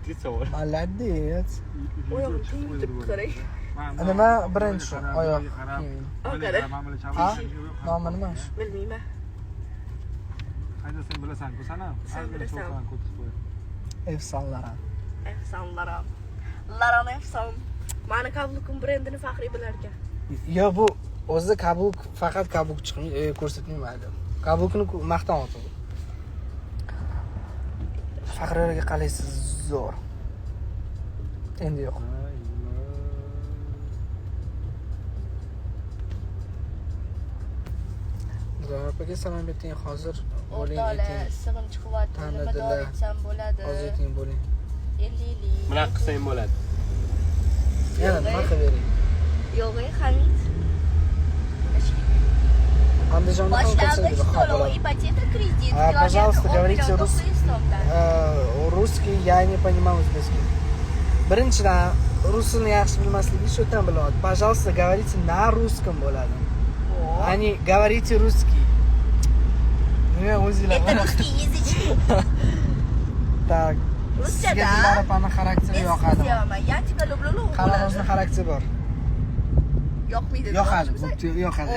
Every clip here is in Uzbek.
Птица. Молодец. Oyog'ini yutib qarang. Nima birinchi oyoq kiyim? Ha? Nomi nima? Bilmayman. Qayda sen bilasan-ku sana? Sen bilasan. Efsonlar. Efsonlaram. Laram efson. Mani Kablukum brendini faxriy bilar ekan. Yo bu o'zi kabuk faqat kabuk ko'rsatmaydi. Kabukni maqtanyapti. Faxriyaga qalaysiz zo'r. Endi yo'q. Zo'rpaga salom beting hozir bo'ling O'rtoqlar, sig'im chiqyapti. Nima dor etsam bo'ladi? Hozir ayting bo'ling. 50. Bunaqa qilsang bo'ladi. Yana nima qilib bering? Yo'q, Hamid. Andijonda Башлангыч to'lov, ipoteka kredit. Пожалуйста, говорите русский, я не понимаю узбекский. Birinchidan, rusini yaxshi bilmasligi shu yerdan bilyapti. Пожалуйста, говорите на русском bo'ladi. Они говорите русский. Nima o'zinglar? Это русский язычник. Так. Sizga Dilarapani xarakteri yoqadimi? Я тебя люблю. Qalarozni xarakteri bor. Yoqmaydi. Yoqadi.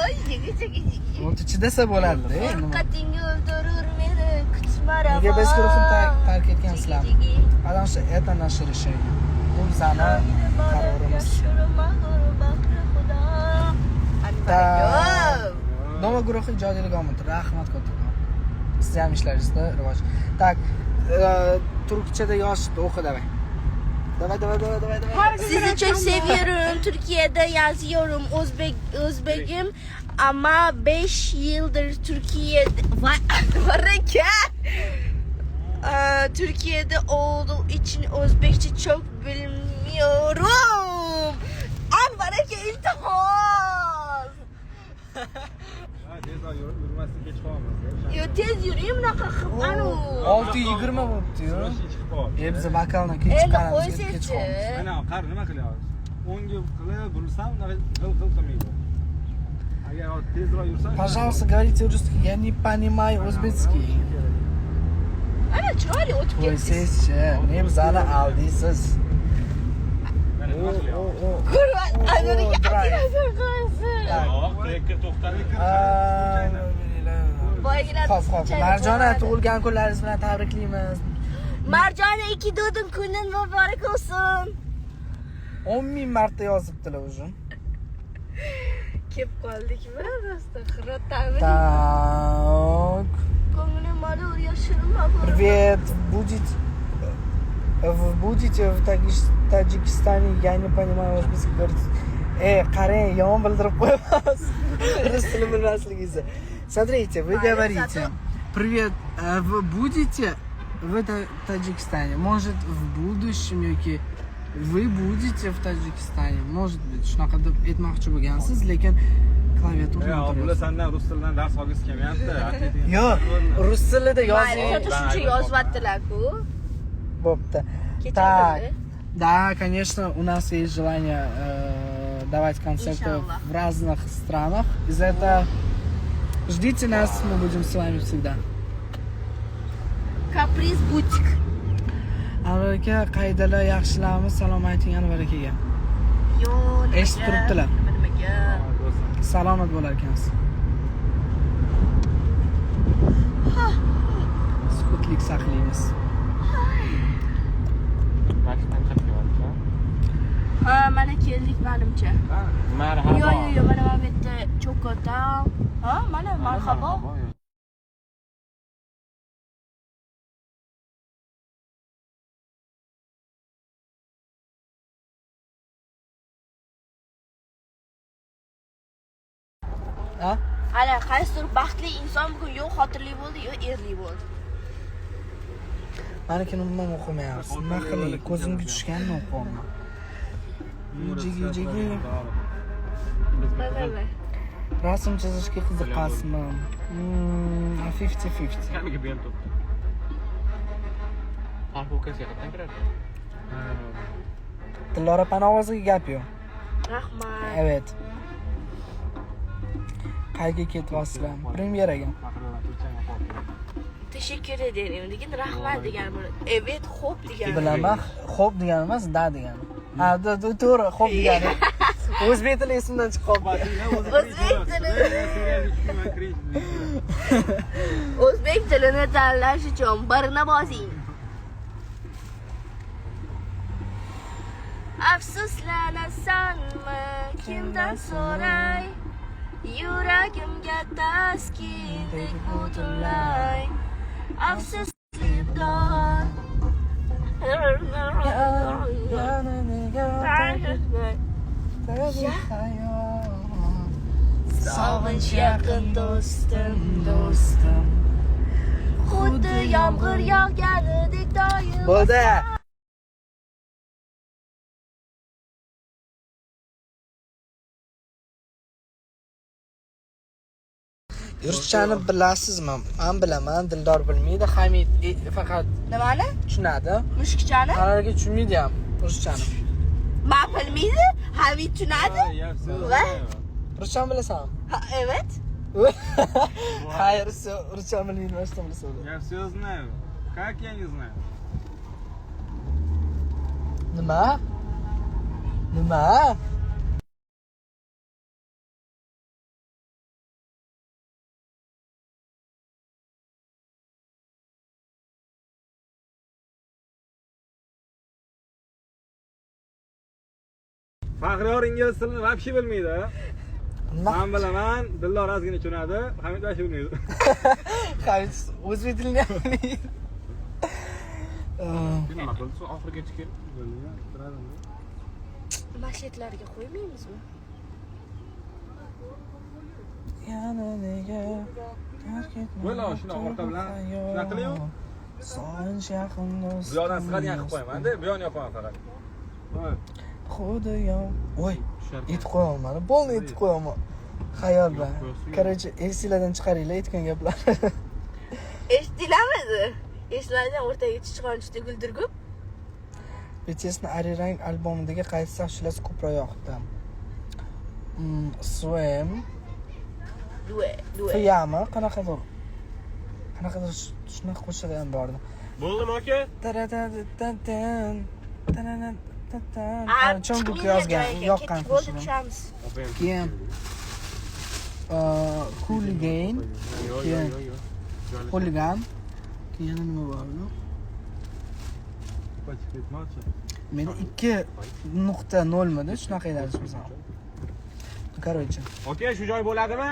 Oy, jigi. Uni chidasa bo'ladi-da. Furqating o'ldirur meni, kutmaram. Nega biz guruhni tark etgansizlar? Adam shu это наше решение. Bu bizani qarorimiz. Nova guruhi ijodiylik omadi. Rahmat katta. Siz ham ishlaringizda rivoj. Tak, turkchada yozishni o'qi davay. Davay. Sizi çok seviyorum. Türkiye'de yazıyorum. Özbegim ama 5 yıldır Türkiye'de Türkiye'de olduğu için Özbekçe çok bilmiyorum. Anvareke iltimos. Yo tez yürüyeyim nakakım anu. 6:20 bo'libdi-yu. Biz vokalni kech chiqaramiz, kech chiqamiz. Mana qari nima qilyapsiz? 10 ga qilib bursam, qil qilmaydi. Agar tezroq yursam, Пожалуйста, говорите русский. Я не понимаю узбекский. Ana chiroyli o'tib Voy ketdingiz. sizchi, ne bizani aldiysiz. mana nima qilyapsiz? Kurban, anoriga akirasan qo'ysin. Yo'q, brekker to'xtatib Xo'p. Marjona tug'ilgan kunlaringiz bilan tabriklaymiz. Marjona 2 doğdun kunin mübarek olsun. 10,000 marta yozibdilar o'zi. Kep qoldikmi rosta xirotami? Так. Ko'nglim malur yashirma. Привет. Будете в Таджикистане, я не понимаю узбекский, говорите. Qarang, yomon bildirib qo'yamiz. Rus tili bilmasligingizni. Смотрите, вы говорите: "Привет, вы будете в Таджикистане?" Может, в будущем yoki вы будете в Таджикистане. Может быть, shunaqa deb aytmoqchi bo'lgansiz, lekin klaviaturani Yo'q, bular sendan rus tilidan dars olgisi kelmayapti. Yo'q, rus tilida yozing. Mayli, shuncha yozyaptilar-ku. Bo'pti. Так. Да, конечно, у нас есть желание давать концерты в разных странах. Из-за этого ждите нас, мы будем с вами всегда. Caprice Boutique. Anvar aka, qaydalar, yaxshilarmi? Salom ayting Anvar akaga. Yo'q, Eshitib turibdilar. Nimaga? Salomat bo'lar ekansiz. Sukutlik saqlaymiz. Ha, mana keldik menimcha. Marhaba. Yo'q, mana bu yerda cho'kota. Ha, mana marhabo. Ha? Ana, qaysidir baxtli inson bugun yo xotirli bo'ldi, yo erli bo'ldi. Meniki umuman o'qimayapsiz. Nima qiling? Ko'zimga tushganini o'qiyapman. Jigi. Bye. Rasm chizishga qiziqasizmi? 50-50. Kamiga bu ham to'pdi. Parkovkasiga qatdan kiradi. Dilora pana ovoziga gap yo'q. Rahmat. Evet. Qayga ketyapsizlar? Premyeraga. teşekkür ederim degan, rahmat degan bo'ladi. Evet, xo'p degan. Bilaman, xo'p degani emas, da degani. Ha, to'g'ri, xo'p degani. O'zbek tili esimdan chiqib qoldi. O'zbek tilini tanlash uchun birni bosing. Afsuslanasanmi, kimdan so'ray? Yuragimga taskindek butunlay. Afsuslikdan sog'inch yaqin do'stim, do'stim. Xuddi yomg'ir yog'ganidek doim. Bo'ldi. Ruschani bilasizmi? Men bilaman, Dildor bilmaydi. Hamid faqat Nimani? tushunadi. Mushukchani? Qarorga tushunmaydi ham ruschani. Men bilmaydi, Hamid tushunadi. Va? Ruschani bilasanmi? Ha, evet. Hayır, ruschani bilmaydi, boshqa bilsa. Я все знаю. Как я не знаю? Nima? Nima? Faxriyor ingliz tilini вообще bilmaydi. Nima? Men bilaman, Dildor ozgina tushunadi, Hamid вообще bilmaydi. Hamid o'zbek tilini ham bilmaydi. Nima qildi? Shu oxirigacha kelib. Mashetlarga qo'ymaymizmi? Yana nega tark etma. Bo'la, shuni orqa bilan shunaqa qilib. Sog'inch yaqin do'st. Bu yoqdan sig'adigan qilib qo'yaman-da, bu yoqni yopaman faqat. Voy. Xuddi yom. Voy, aytib qo'yaman. Bo'ldi, aytib qo'yaman. Xayol bilan. Короче, esinglardan chiqaringlar aytgan gaplar. Eshitilamidi? Eslardan o'rtaga chiqqanchida guldirgub. BTS'ning Arirang albomidagi qaysi safchilar ko'proq yoqdi? Swim. Due. Fiyama qanaqadir shunaqa qo'shiqlar ham bordi. Bo'ldimi aka? Chonbuk yozgan, yoqqan bo'ldi qo'shiq. tushamiz. Keyin Hooligan, keyin Hooligan. Keyin nima bor bu? Qochib ketmoqchi. Menda 2.0 midi, shunaqa edi bizlar. Короче. Aka, shu joy bo'ladimi?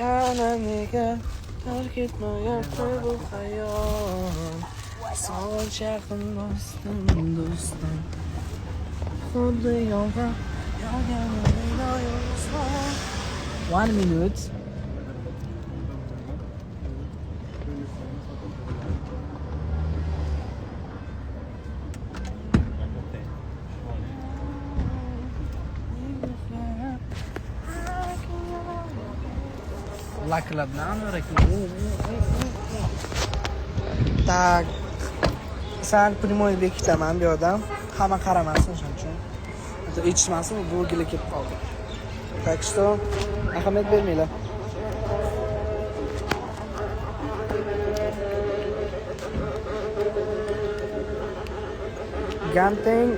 Yana nega tark etmayapti bu hayot. Sog'inch yaqin do'stim, do'stim. Xuddi yog'ganidek doim. 1 minute. Laklabdan tak. Sal primoy bekitaman bu yerda. Hamma qaramasin o'shaning uchun. Eshitmasin, bu gila kelib qoldi. Так что ahamiyat bermanglar. Ganteng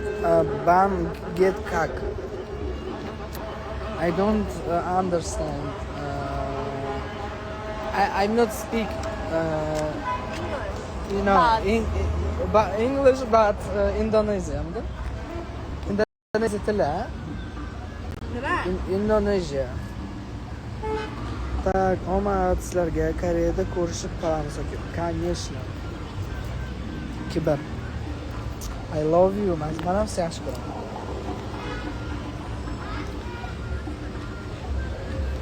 bam get kak. I don't understand. I'm not speak you know but English but Indonesia. Indonesia tili. Nima? Indonesia. Так, omad sizlarga Koreyada ko'rishib qolamiz aka. Конечно. Kibar. I love you. Men ham seni yaxshi ko'raman.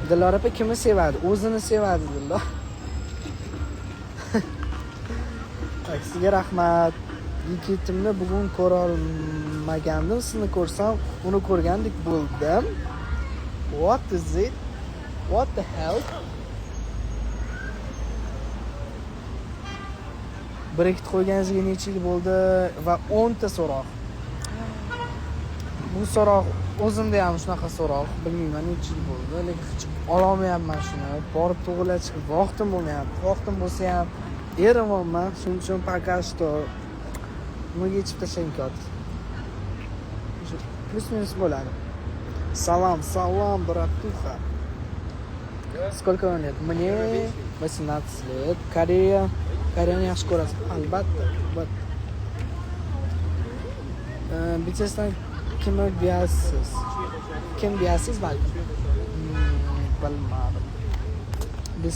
Dildor opa kimni sevadi? O'zini sevadi Dildor. Sizga rahmat. Yigitimni bugun ko'ra olmagandim. Sizni ko'rsam, uni ko'rgandek bo'ldim. What is it? What the hell? Brekit qo'yganingizga necha yil bo'ldi va 10 ta so'roq. Bu so'roq o'zimda ham shunaqa so'roq, bilmayman necha yil bo'ldi, lekin hech ololmayapman shuni. Borib to'g'rilab chiqib vaqtim bo'lmayapti. Vaqtim bo'lsa ham eramanman, shuning uchun пока что nimaga yechib tashlang kod. Плюс-минус bo'ladi. Салам, братуха. Сколько вам лет? Мне 18 лет. Koreyani yaxshi ko'rasiz? Albatta. BTSdan kimni biasiz? Kim biasiz balki? Bilmadim.